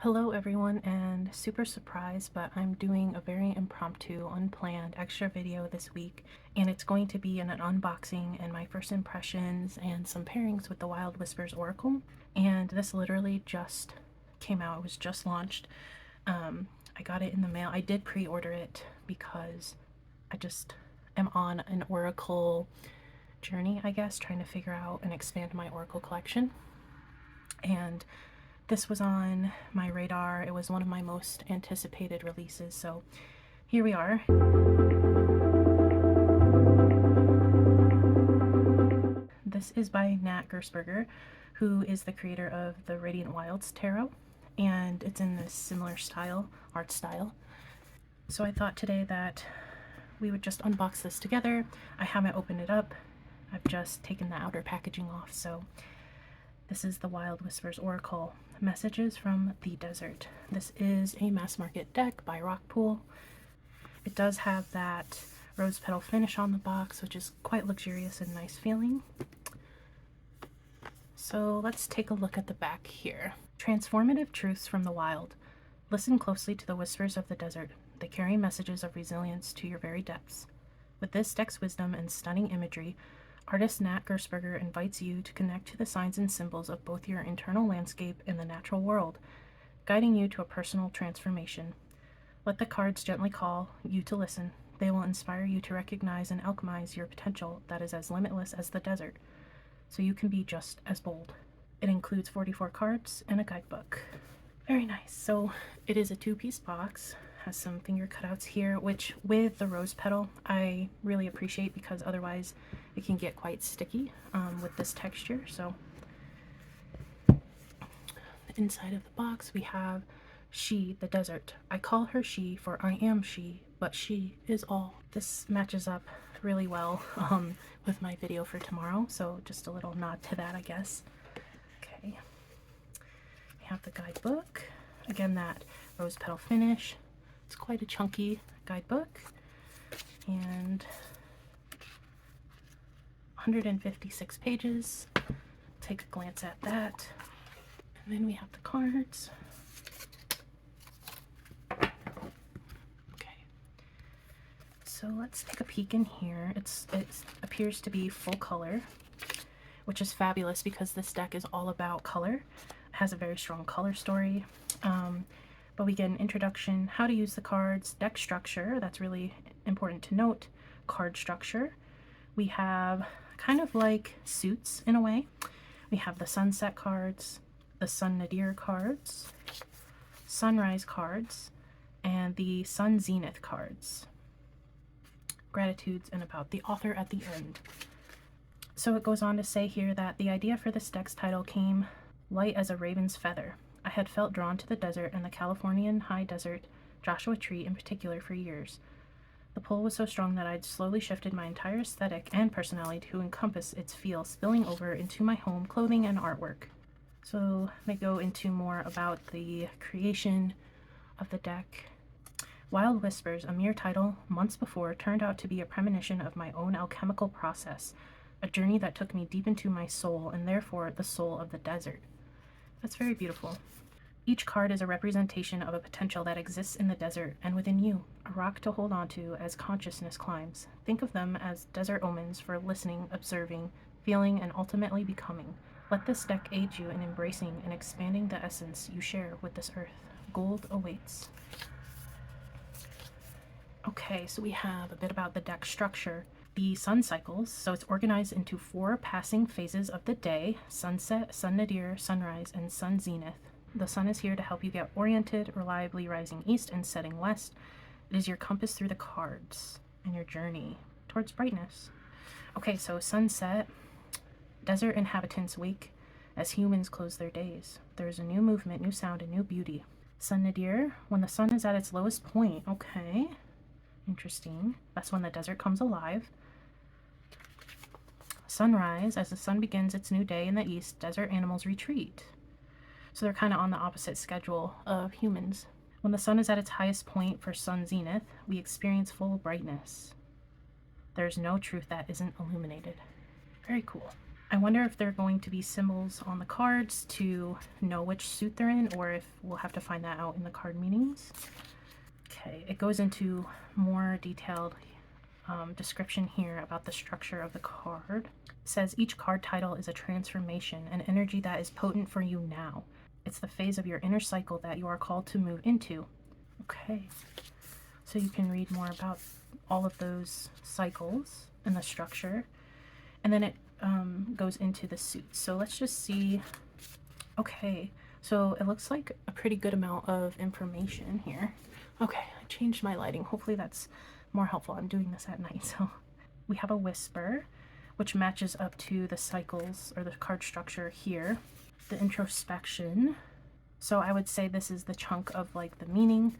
Hello everyone, and super surprised, but I'm doing a very impromptu, unplanned extra video this week, and it's going to be an unboxing and my first impressions and some pairings with the Wild Whispers Oracle. And this literally just came out. It was just launched. I got it in the mail. I did pre-order it because I just am on an Oracle journey, I guess, trying to figure out and expand my Oracle collection. And this was on my radar. It was one of my most anticipated releases, so here we are. This is by Nat Girsberger, who is the creator of the Radiant Wilds Tarot, and it's in this similar style, art style. So I thought today that we would just unbox this together. I haven't opened it up. I've just taken the outer packaging off, so this is the Wild Whispers Oracle, Messages from the Desert. This is a mass market deck by Rockpool. It does have that rose petal finish on the box, which is quite luxurious and nice feeling. So let's take a look at the back here. Transformative truths from the wild. Listen closely to the whispers of the desert. They carry messages of resilience to your very depths. With this deck's wisdom and stunning imagery, artist Nat Girsberger invites you to connect to the signs and symbols of both your internal landscape and the natural world, guiding you to a personal transformation. Let the cards gently call you to listen. They will inspire you to recognize and alchemize your potential that is as limitless as the desert, so you can be just as bold. It includes 44 cards and a guidebook. Very nice. So it is a two-piece box. Has some finger cutouts here, which with the rose petal I really appreciate because otherwise it can get quite sticky with this texture. So the inside of the box we have she, the desert. I call her she, for I am she, but she is all. This matches up really well with my video for tomorrow, so just a little nod to that, I guess. Okay, we have the guidebook. Again, that rose petal finish. It's quite a chunky guidebook, and 156 pages. Take a glance at that. And then we have the cards. Okay, so let's take a peek in here. It appears to be full color, which is fabulous because this deck is all about color. It has a very strong color story. But we get an introduction, how to use the cards, deck structure, that's really important to note, card structure. We have kind of like suits in a way. We have the sunset cards, the sun nadir cards, sunrise cards, and the sun zenith cards. Gratitudes and about the author at the end. So it goes on to say here that the idea for this deck's title came light as a raven's feather. I had felt drawn to the desert and the Californian high desert, Joshua Tree in particular, for years. The pull was so strong that I'd slowly shifted my entire aesthetic and personality to encompass its feel, spilling over into my home, clothing, and artwork. So they go into more about the creation of the deck. Wild Whispers, a mere title months before, turned out to be a premonition of my own alchemical process, a journey that took me deep into my soul and therefore the soul of the desert. That's very beautiful. Each card is a representation of a potential that exists in the desert and within you, a rock to hold on to as consciousness climbs. Think of them as desert omens for listening, observing, feeling, and ultimately becoming. Let this deck aid you in embracing and expanding the essence you share with this earth. Gold awaits. Okay, so we have a bit about the deck structure. The sun cycles, so it's organized into 4 passing phases of the day: sunset, sun nadir, sunrise, and sun zenith. The sun is here to help you get oriented, reliably rising east and setting west. It is your compass through the cards and your journey towards brightness. Okay, so sunset. Desert inhabitants wake as humans close their days. There is a new movement, new sound, and new beauty. Sun nadir, when the sun is at its lowest point. Okay, interesting. That's when the desert comes alive. Sunrise, as the sun begins its new day in the east, desert animals retreat. So they're kind of on the opposite schedule of humans. When the sun is at its highest point for sun zenith, we experience full brightness. There's no truth that isn't illuminated. Very cool. I wonder if they're going to be symbols on the cards to know which suit they're in, or if we'll have to find that out in the card meanings. Okay, it goes into more detailed description here about the structure of the card. It says each card title is a transformation, an energy that is potent for you now. It's the phase of your inner cycle that you are called to move into. Okay, so you can read more about all of those cycles and the structure, and then it goes into the suits. So let's just see. Okay, so it looks like a pretty good amount of information here. Okay, I changed my lighting. Hopefully that's more helpful. I'm doing this at night. So we have a whisper, which matches up to the cycles or the card structure here. The introspection. So I would say this is the chunk of like the meaning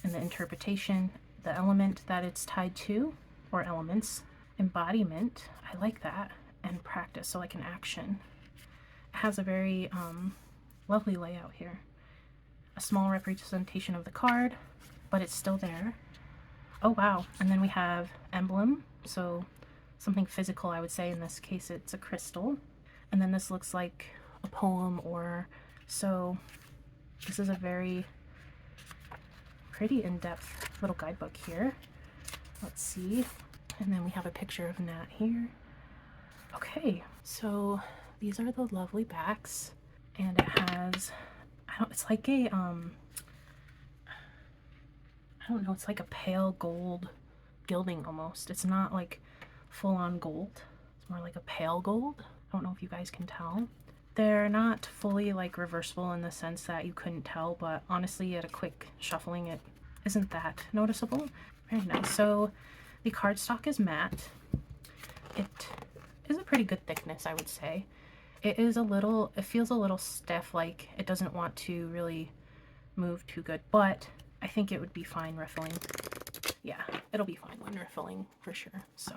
and the interpretation, the element that it's tied to, or elements. Embodiment, I like that. And practice, so like an action. It has a very lovely layout here. A small representation of the card, but it's still there. Oh wow, and then we have emblem, so something physical, I would say. In this case it's a crystal. And then this looks like a poem, or so. This is a very pretty in-depth little guidebook here. Let's see. And then we have a picture of Nat here. Okay, so these are the lovely backs, and it has, it's like a, I don't know, it's like a pale gold gilding almost. It's not like full-on gold. It's more like a pale gold. I don't know if you guys can tell. They're not fully like reversible in the sense that you couldn't tell, but honestly at a quick shuffling it isn't that noticeable. Very nice. So the cardstock is matte. It is a pretty good thickness, I would say. It feels a little stiff, like it doesn't want to really move too good, but I think it would be fine riffling. Yeah, it'll be fine when riffling for sure. So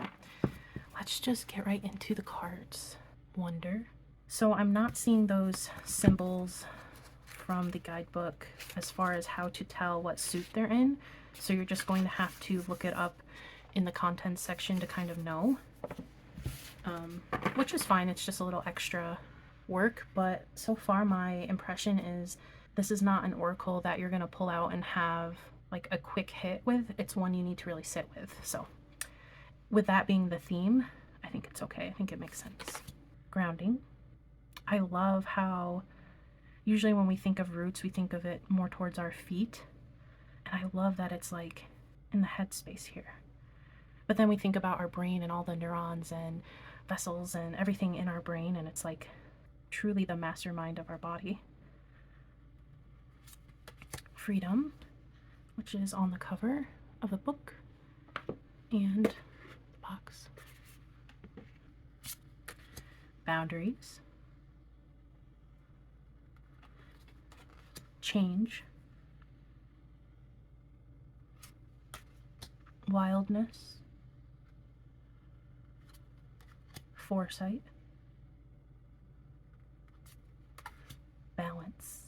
let's just get right into the cards. Wonder. So I'm not seeing those symbols from the guidebook as far as how to tell what suit they're in. So you're just going to have to look it up in the contents section to kind of know. Which is fine, it's just a little extra work, but so far my impression is this is not an oracle that you're going to pull out and have like a quick hit with. It's one you need to really sit with. So with that being the theme, I think it's okay. I think it makes sense. Grounding. I love how usually when we think of roots, we think of it more towards our feet, and I love that it's like in the head space here. But then we think about our brain and all the neurons and vessels and everything in our brain, and it's like truly the mastermind of our body. Freedom, which is on the cover of the book and the box. Boundaries. Change. Wildness. Foresight. Balance.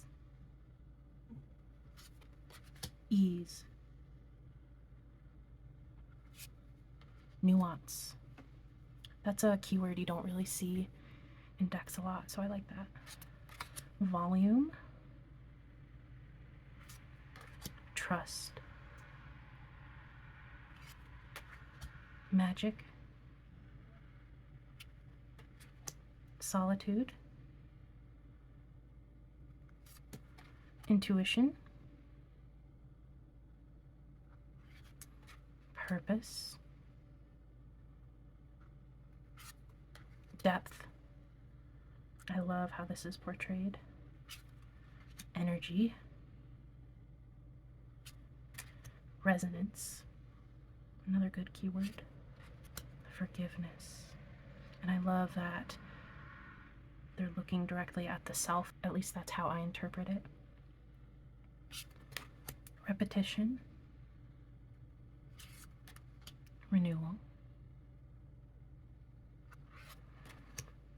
Ease. Nuance. That's a keyword you don't really see in decks a lot, so I like that. Volume. Trust. Magic. Solitude. Intuition. Purpose. Depth. I love how this is portrayed. Energy. Resonance. Another good keyword. Forgiveness. And I love that they're looking directly at the self. At least that's how I interpret it. Repetition. Renewal.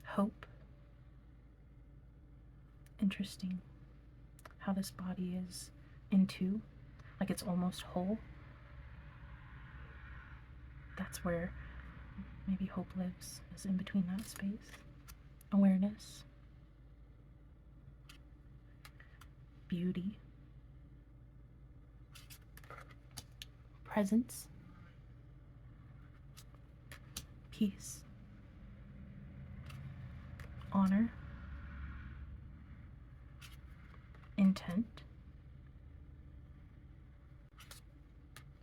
Hope. Interesting how this body is in two, like it's almost whole. That's where maybe hope lives, is in between that space. awareness, beauty, presence, peace, honor, intent,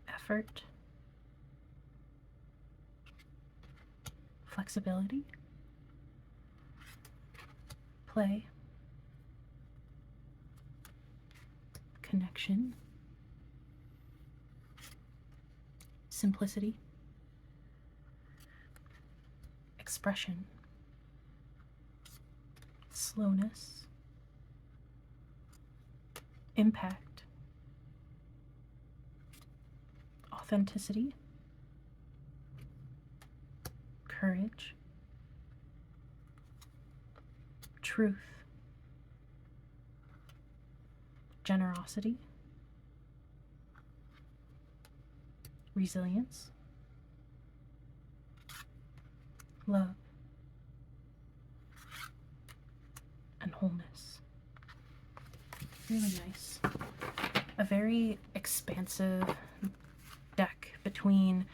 effort, flexibility, play, connection, simplicity, expression, slowness, impact, authenticity, courage, truth, generosity, resilience, love, and wholeness. Really nice. A very expansive deck between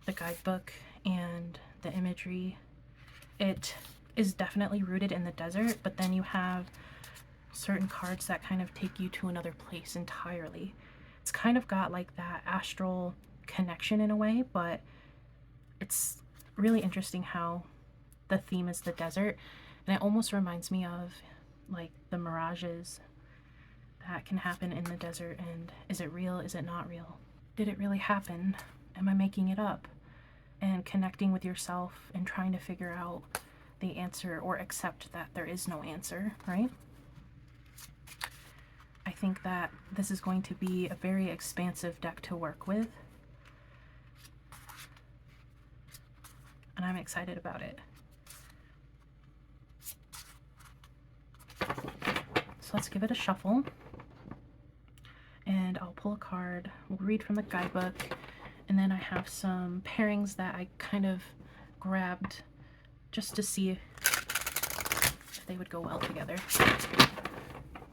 the guidebook and the imagery. It is definitely rooted in the desert, but then you have certain cards that kind of take you to another place entirely. It's kind of got like that astral connection in a way, but it's really interesting how the theme is the desert, and it almost reminds me of like the mirages that can happen in the desert. And is it real? Is it not real? Did it really happen? Am I making it up? And connecting with yourself and trying to figure out the answer, or accept that there is no answer, right? I think that this is going to be a very expansive deck to work with, and I'm excited about it. So let's give it a shuffle, and I'll pull a card. We'll read from the guidebook, and then I have some pairings that I kind of grabbed just to see if they would go well together.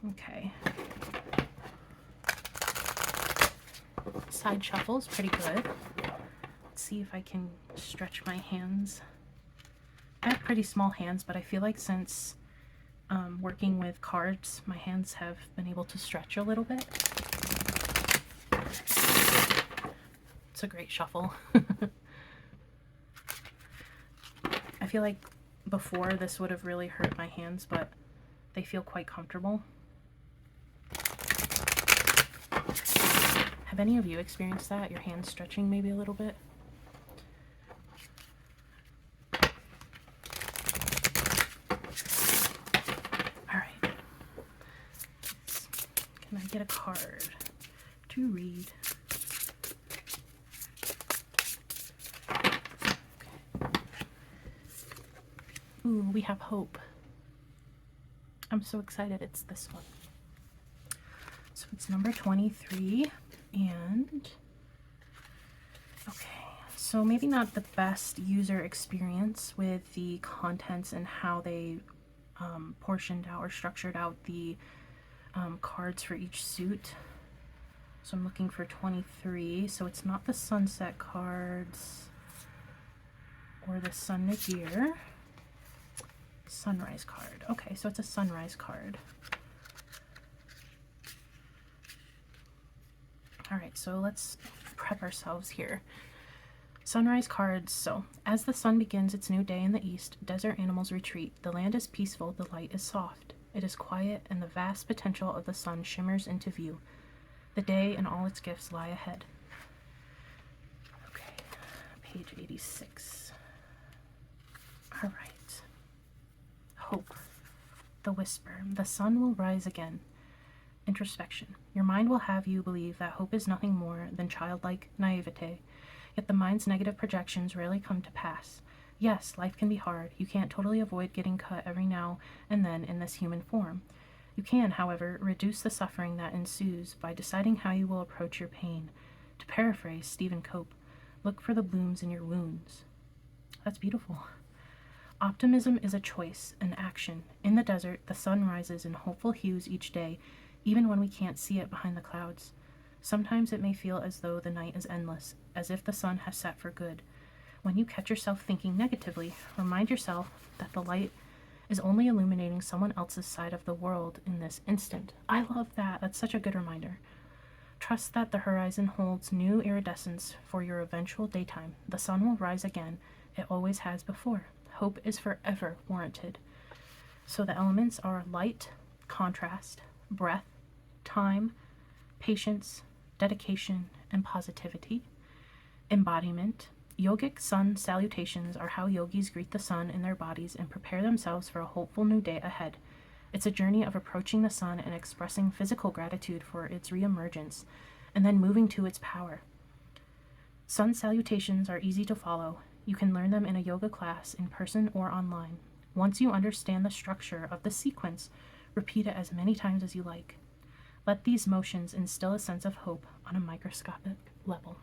Okay. Side shuffle is pretty good. Let's see if I can stretch my hands. I have pretty small hands, but I feel like since working with cards, my hands have been able to stretch a little bit. It's a great shuffle. I feel like before this would have really hurt my hands, but they feel quite comfortable. Have any of you experienced that? Your hands stretching maybe a little bit? Alright. Can I get a card to read? Ooh, we have hope. I'm so excited it's this one. So it's number 23, and okay, so maybe not the best user experience with the contents and how they portioned out or structured out the cards for each suit. So I'm looking for 23, so it's not the sunset cards or the sun nadir. Sunrise card. Okay, so it's a sunrise card. All right, so let's prep ourselves here. Sunrise cards. So, as the sun begins its new day in the east, desert animals retreat. The land is peaceful, the light is soft. It is quiet, and the vast potential of the sun shimmers into view. The day and all its gifts lie ahead. Okay, page 86. All right. Hope. The whisper. The sun will rise again. Introspection. Your mind will have you believe that hope is nothing more than childlike naivete, yet the mind's negative projections rarely come to pass. Yes, life can be hard. You can't totally avoid getting cut every now and then in this human form. You can, however, reduce the suffering that ensues by deciding how you will approach your pain. To paraphrase Stephen Cope, look for the blooms in your wounds. That's beautiful. Optimism is a choice, an action. In the desert, the sun rises in hopeful hues each day, even when we can't see it behind the clouds. Sometimes it may feel as though the night is endless, as if the sun has set for good. When you catch yourself thinking negatively, remind yourself that the light is only illuminating someone else's side of the world in this instant. I love that. That's such a good reminder. Trust that the horizon holds new iridescence for your eventual daytime. The sun will rise again. It always has before. Hope is forever warranted. So the elements are light, contrast, breath, time, patience, dedication, and positivity. Embodiment. Yogic sun salutations are how yogis greet the sun in their bodies and prepare themselves for a hopeful new day ahead. It's a journey of approaching the sun and expressing physical gratitude for its reemergence, and then moving to its power. Sun salutations are easy to follow. You can learn them in a yoga class, in person or online. Once you understand the structure of the sequence, repeat it as many times as you like. Let these motions instill a sense of hope on a microscopic level.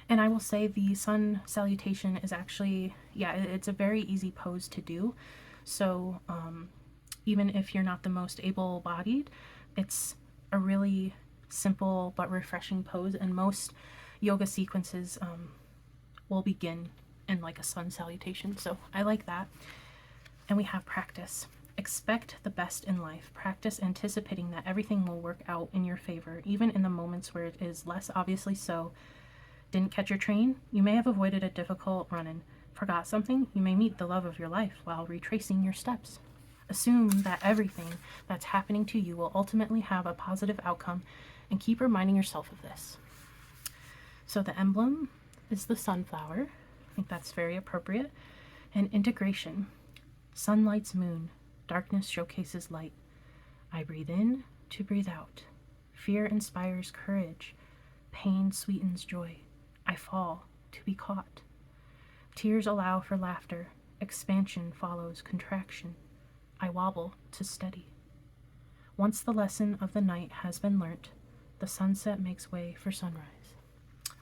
And I will say the sun salutation is actually, it's a very easy pose to do. So even if you're not the most able-bodied, it's a really simple but refreshing pose. And most yoga sequences will begin in like a sun salutation. So I like that. And we have practice. Expect the best in life. Practice anticipating that everything will work out in your favor, even in the moments where it is less obviously so. Didn't catch your train? You may have avoided a difficult run-in. Forgot something? You may meet the love of your life while retracing your steps. Assume that everything that's happening to you will ultimately have a positive outcome, and keep reminding yourself of this. So the emblem is the sunflower. I think that's very appropriate. And integration. Sun lights moon. Darkness showcases light. I breathe in to breathe out. Fear inspires courage. Pain sweetens joy. I fall to be caught. Tears allow for laughter. Expansion follows contraction. I wobble to steady. Once the lesson of the night has been learnt, the sunset makes way for sunrise.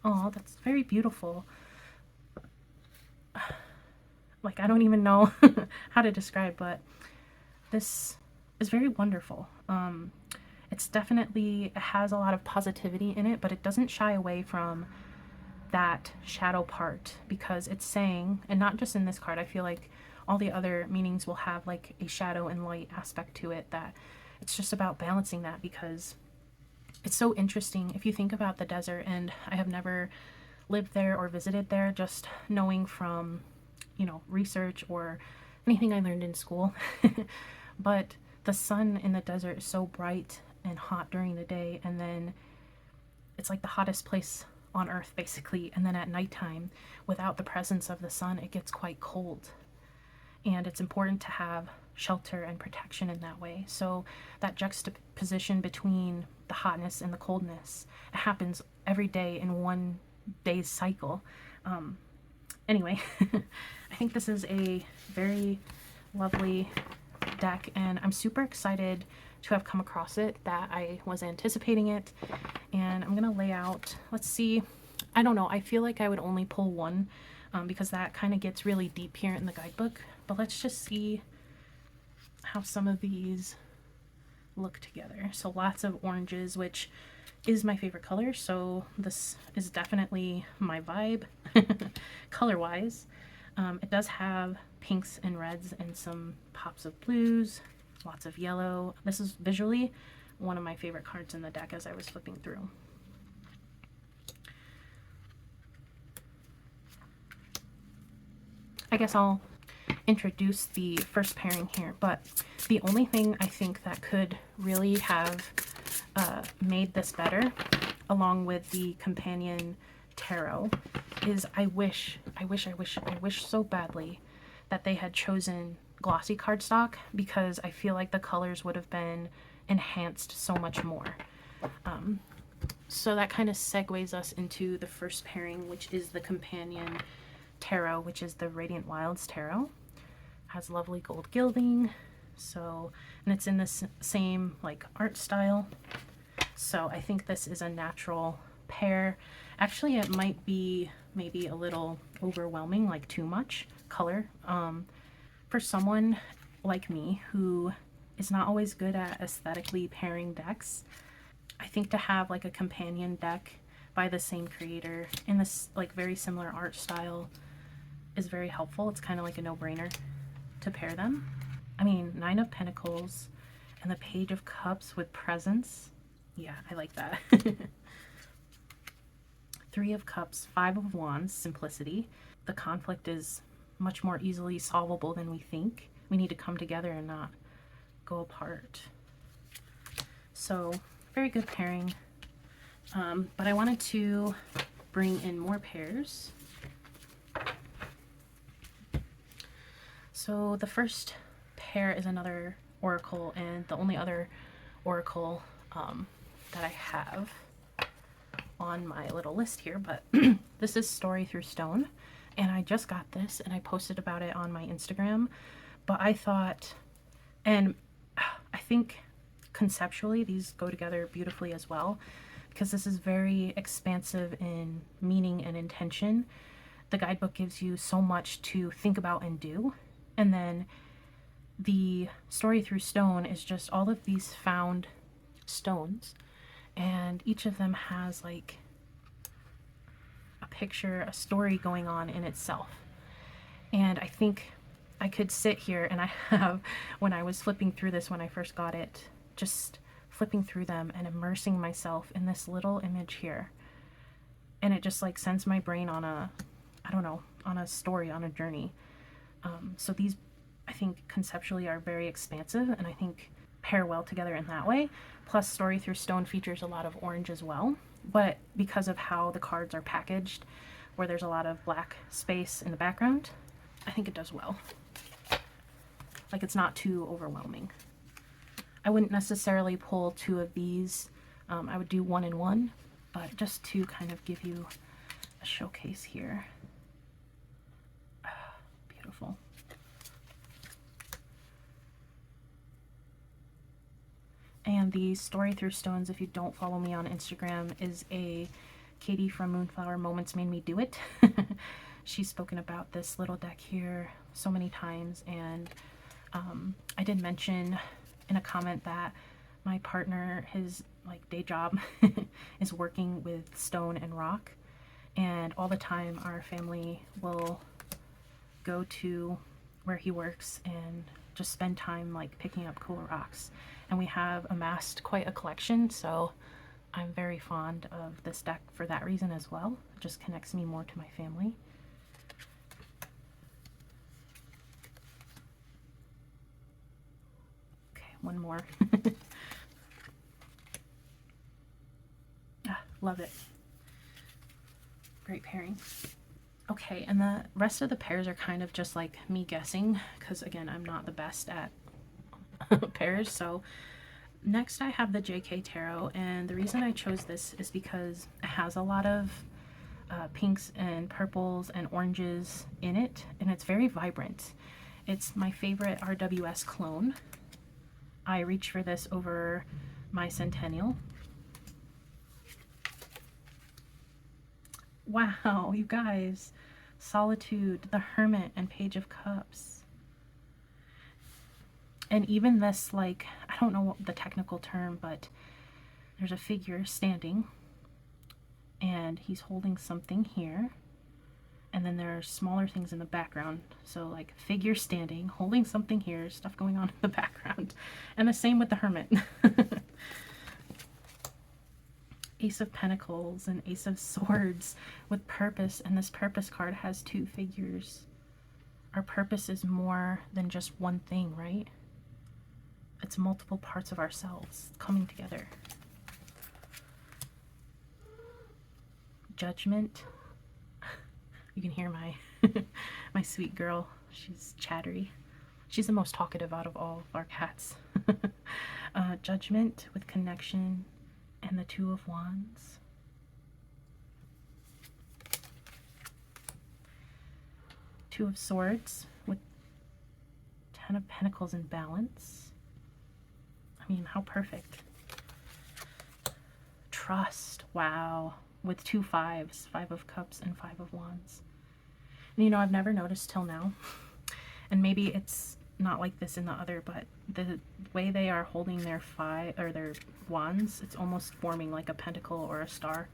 Oh, that's very beautiful. Like, I don't even know how to describe, but this is very wonderful. It's definitely, it has a lot of positivity in it, but it doesn't shy away from that shadow part, because it's saying, and not just in this card, I feel like all the other meanings will have like a shadow and light aspect to it, that it's just about balancing that, because it's so interesting if you think about the desert. And I have never lived there or visited there, just knowing from, you know, research or anything I learned in school. But the sun in the desert is so bright and hot during the day, and then it's like the hottest place on earth basically, and then at nighttime, without the presence of the sun, it gets quite cold. And it's important to have shelter and protection in that way. So that juxtaposition between the hotness and the coldness, it happens every day in one day's cycle. Anyway, I think this is a very lovely deck, and I'm super excited to have come across it, that I was anticipating it. And I'm gonna lay out, let's see, I don't know, I feel like I would only pull one because that kind of gets really deep here in the guidebook, but let's just see how some of these look together. So lots of oranges, which is my favorite color, so this is definitely my vibe color wise. It does have pinks and reds and some pops of blues, lots of yellow. This is visually one of my favorite cards in the deck as I was flipping through. I guess I'll introduce the first pairing here, but the only thing I think that could really have made this better, along with the companion tarot, is I wish so badly that they had chosen glossy cardstock, because I feel like the colors would have been enhanced so much more. So that kind of segues us into the first pairing, which is the companion tarot, which is the Radiant Wilds tarot. Has lovely gold gilding, so, and it's in this same like art style. So I think this is a natural pair. Actually, it might be maybe a little overwhelming, like too much color. For someone like me who is not always good at aesthetically pairing decks, I think to have like a companion deck by the same creator in this like very similar art style is very helpful. It's kind of like a no-brainer to pair them. I mean, 9 of Pentacles and the Page of Cups with Presence. Yeah, I like that. 3 of Cups, 5 of Wands, Simplicity. The conflict is much more easily solvable than we think. We need to come together and not go apart. So, very good pairing. But I wanted to bring in more pairs. So the first pair is another oracle, and the only other oracle that I have on my little list here, but this is Story Through Stone, and I just got this and I posted about it on my Instagram. But I thought, and I think conceptually these go together beautifully as well, because this is very expansive in meaning and intention. The guidebook gives you so much to think about and do, and then the Story Through Stone is just all of these found stones, and each of them has like a picture, a story going on in itself. And I think I could sit here, and I have, when I was flipping through this when I first got it, just flipping through them and immersing myself in this little image here, and it just like sends my brain on a, I don't know, on a story, on a journey. So these, I think conceptually are very expansive, and I think pair well together in that way. Plus Story Through Stone features a lot of orange as well, but because of how the cards are packaged, where there's a lot of black space in the background, I think it does well. Like, it's not too overwhelming. I wouldn't necessarily pull 2 of these. I would do 1 and 1, but just to kind of give you a showcase here. Beautiful. And the Story Through Stones, if you don't follow me on Instagram, is a Katie from Moonflower Moments Made Me Do It. She's spoken about this little deck here so many times, and I did mention in a comment that my partner, his like day job is working with stone and rock, and all the time our family will go to where he works and just spend time like picking up cool rocks, and we have amassed quite a collection, so I'm very fond of this deck for that reason as well. It just connects me more to my family. Okay, one more. Love it. Great pairing. Okay, and the rest of the pairs are kind of just like me guessing, because again, I'm not the best at pairs. So next I have the JK Tarot, and the reason I chose this is because it has a lot of pinks and purples and oranges in it, and it's very vibrant. It's my favorite RWS clone. I reached for this over my Centennial. Wow, you guys. Solitude, the Hermit, and Page of Cups. And even this, like, I don't know what the technical term, but there's a figure standing, and he's holding something here. And then there are smaller things in the background. So like figure standing, holding something here, stuff going on in the background. And the same with the Hermit. Ace of Pentacles and Ace of Swords with purpose, and this purpose card has 2 figures. Our purpose is more than just one thing, right? It's multiple parts of ourselves coming together. Judgment. You can hear my my sweet girl. She's chattery. She's the most talkative out of all of our cats. Judgment with connection, and the 2 of Wands. Two of Swords with 10 of Pentacles in balance. I mean, how perfect. Trust, wow, with 2 5s, 5 of Cups and 5 of Wands. And, you know, I've never noticed till now, and maybe it's not like this in the other, but the way they are holding their their wands, it's almost forming like a pentacle or a star.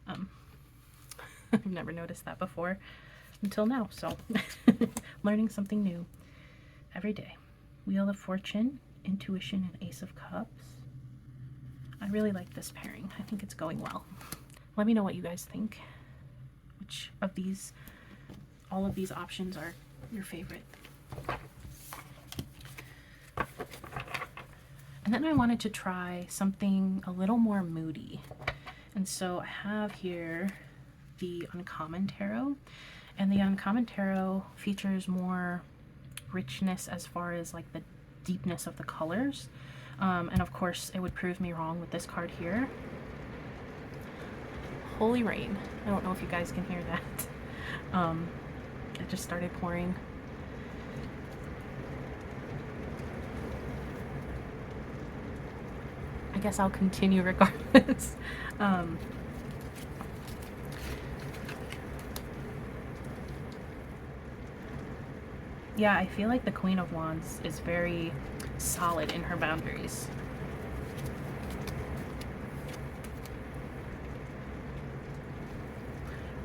I've never noticed that before until now, so learning something new every day. Wheel of Fortune, Intuition, and Ace of Cups. I really like this pairing. I think it's going well. Let me know what you guys think. Which of these, all of these options are your favorite. And then I wanted to try something a little more moody. And so I have here the Uncommon Tarot. And the Uncommon Tarot features more richness as far as like the deepness of the colors. And of course, it would prove me wrong with this card here. Holy rain. I don't know if you guys can hear that. It just started pouring. I guess I'll continue regardless. Yeah, I feel like the Queen of Wands is very solid in her boundaries.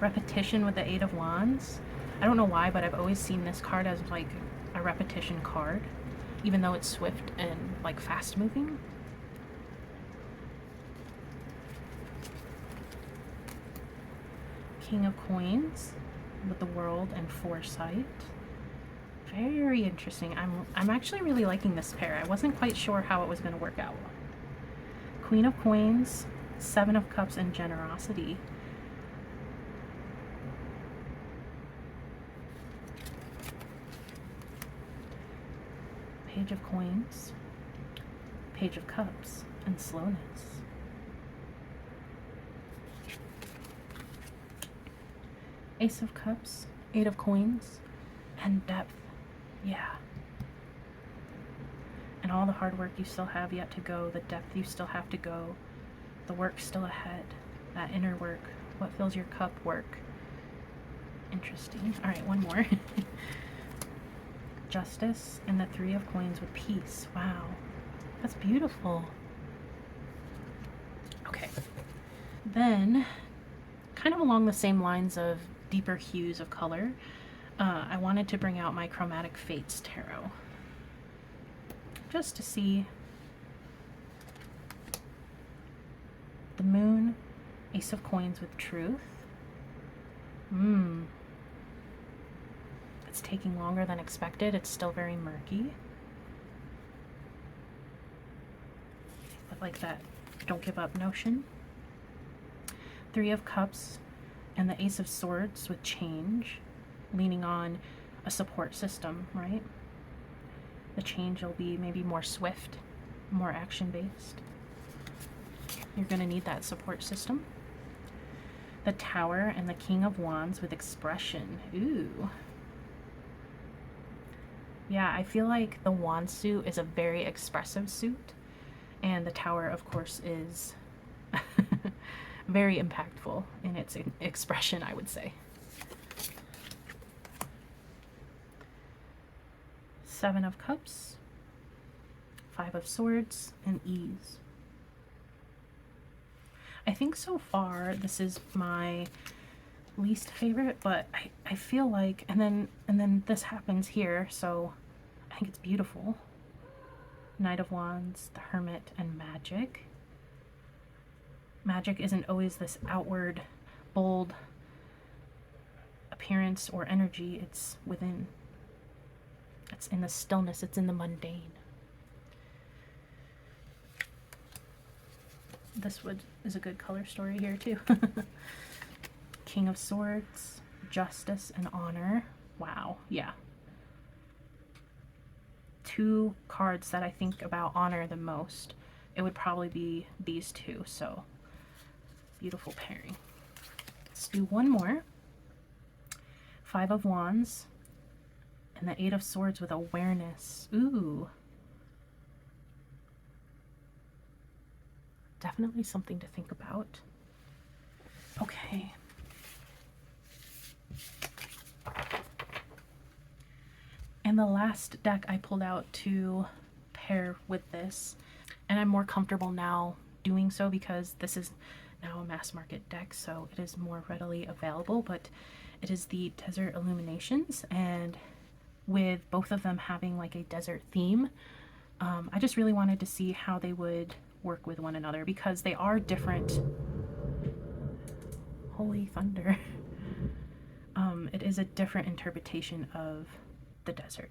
Repetition with the Eight of Wands. I don't know why, but I've always seen this card as like a repetition card, even though it's swift and like fast moving. King of Coins with the World and Foresight. Very interesting. I'm actually really liking this pair. I wasn't quite sure how it was going to work out. Queen of Coins, Seven of Cups, and Generosity. Page of Coins, Page of Cups, and Slowness. Ace of Cups, Eight of Coins, and Depth. Yeah. And all the hard work you still have yet to go, the depth you still have to go, the work still ahead, that inner work, what fills your cup work. Interesting. All right, one more. Justice and the Three of Coins with Peace. Wow, that's beautiful. Okay. Then, kind of along the same lines of deeper hues of color, I wanted to bring out my Chromatic Fates Tarot. Just to see the Moon, Ace of Coins with Truth. It's taking longer than expected. It's still very murky. But like that don't give up notion. Three of Cups and the Ace of Swords with Change, leaning on a support system, right? The change will be maybe more swift, more action-based. You're going to need that support system. The Tower and the King of Wands with Expression. Ooh. Yeah, I feel like the Wand suit is a very expressive suit, and the Tower, of course, is very impactful in its expression, I would say. Seven of Cups, Five of Swords, and Ease. I think so far this is my least favorite, but I feel like, and then this happens here, so I think it's beautiful. Knight of Wands, the Hermit, and Magic. Magic isn't always this outward, bold appearance or energy. It's within. It's in the stillness. It's in the mundane. This is a good color story here too. King of Swords, Justice, and Honor. Wow, yeah. Two cards that I think about honor the most. It would probably be these two, so beautiful pairing. Let's do one more. Five of Wands and the Eight of Swords with Awareness. Ooh. Definitely something to think about. Okay. And the last deck I pulled out to pair with this, and I'm more comfortable now doing so because this is now a mass market deck, so it is more readily available, but it is the Desert Illuminations, and with both of them having like a desert theme, I just really wanted to see how they would work with one another because they are different. Holy thunder. It is a different interpretation of the desert.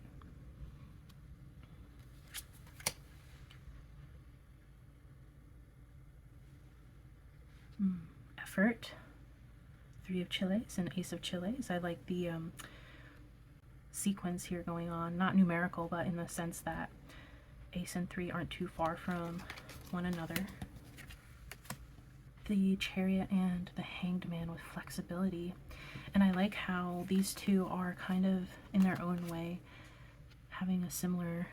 Effort, 3 of Chiles and Ace of Chiles. I like the sequence here going on, not numerical, but in the sense that Ace and 3 aren't too far from one another. The Chariot and the Hanged Man with flexibility. And I like how these two are kind of in their own way having a similar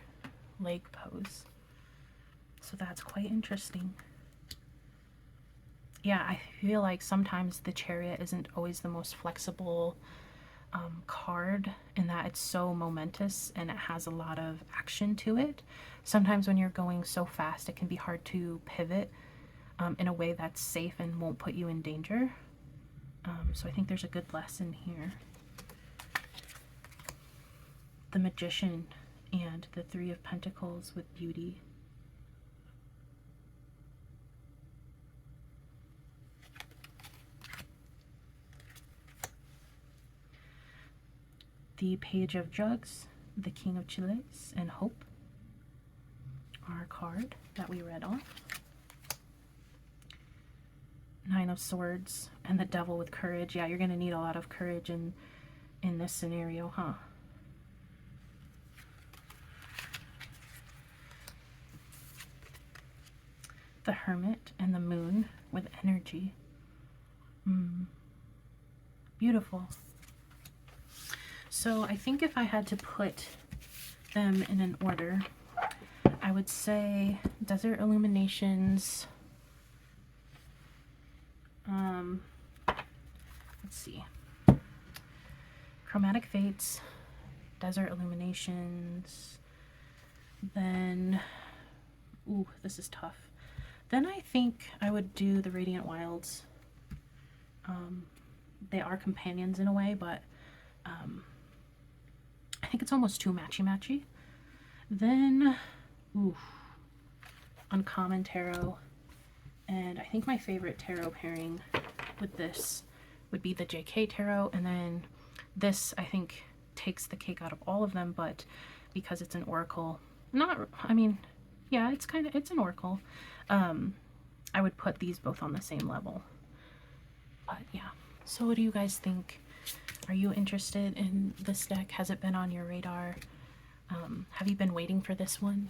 leg pose. So that's quite interesting. Yeah, I feel like sometimes the Chariot isn't always the most flexible card in that it's so momentous and it has a lot of action to it. Sometimes when you're going so fast, it can be hard to pivot in a way that's safe and won't put you in danger. So I think there's a good lesson here. The Magician and the 3 of Pentacles with beauty. The Page of Jugs, the King of Chiles, and Hope, our card that we read off. 9 of Swords and the Devil with courage. Yeah, you're going to need a lot of courage in this scenario, huh? The Hermit and the Moon with energy. Beautiful. So I think if I had to put them in an order, I would say Desert Illuminations. Let's see. Chromatic Fates, Desert Illuminations, then, ooh, this is tough. Then I think I would do the Radiant Wilds. They are companions in a way, but I think it's almost too matchy-matchy. Then, ooh, Uncommon Tarot. And I think my favorite tarot pairing with this would be the JK Tarot, and then this I think takes the cake out of all of them, but because it's an oracle, I mean, yeah, it's an oracle. I would put these both on the same level. But yeah, so what do you guys think? Are you interested in this deck? Has it been on your radar? Have you been waiting for this one?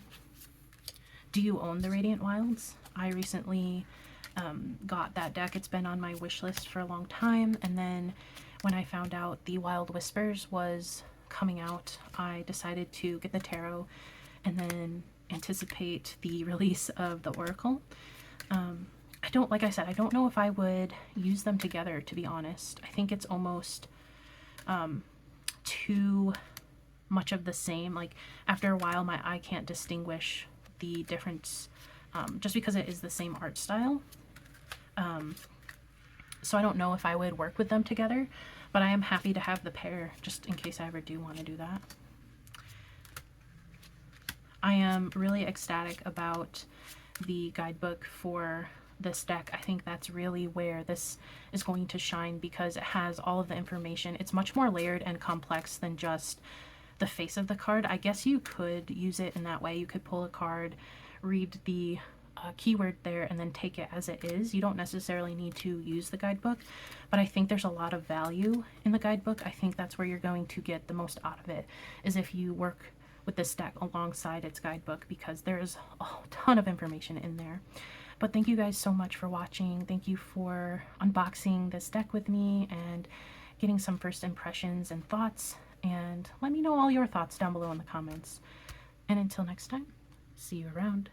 Do you own the Radiant Wilds? I recently got that deck. It's been on my wish list for a long time, and then when I found out the Wild Whispers was coming out, I decided to get the tarot and then anticipate the release of the oracle. Like I said, I don't know if I would use them together, to be honest. I think it's almost too much of the same. Like after a while my eye can't distinguish the difference, just because it is the same art style. So I don't know if I would work with them together, but I am happy to have the pair just in case I ever do want to do that. I am really ecstatic about the guidebook for this deck. I think that's really where this is going to shine because it has all of the information. It's much more layered and complex than just the face of the card. I guess you could use it in that way. You could pull a card, read the keyword there, and then take it as it is. You don't necessarily need to use the guidebook, but I think there's a lot of value in the guidebook. I think that's where you're going to get the most out of it, is if you work with this deck alongside its guidebook, because there's a ton of information in there. But thank you guys so much for watching. Thank you for unboxing this deck with me and getting some first impressions and thoughts, and let me know all your thoughts down below in the comments. And until next time, see you around.